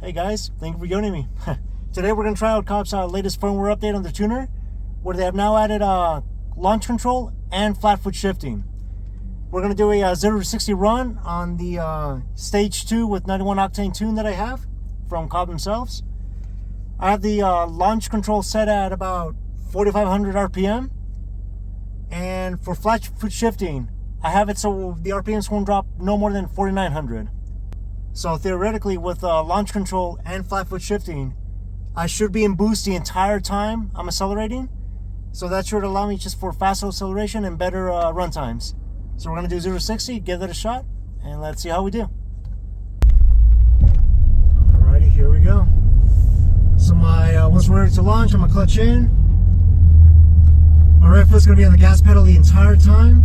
Hey guys, thank you for joining me. Today we're going to try out COBB's latest firmware update on the tuner, where they have now added launch control and flat foot shifting. We're going to do a 0 to 60 run on the Stage 2 with 91 octane tune that I have from COBB themselves. I have the launch control set at about 4,500 RPM, and for flat foot shifting, I have it so the RPMs won't drop no more than 4,900. So theoretically, with launch control and flat foot shifting, I should be in boost the entire time I'm accelerating. So that should allow me just for faster acceleration and better run times. So we're gonna do 0 to 60, give that a shot, and let's see how we do. Alrighty, here we go. So once we're ready to launch, I'm gonna clutch in. My right foot's gonna be on the gas pedal the entire time,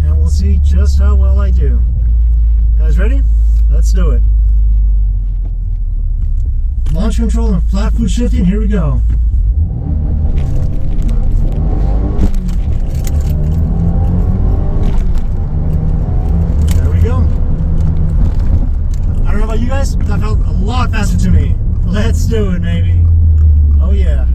and we'll see just how well I do. Guys ready? Let's do it. Launch control and flat foot shifting, here we go. There we go. I don't know about you guys, but that felt a lot faster to me. Let's do it, maybe. Oh yeah.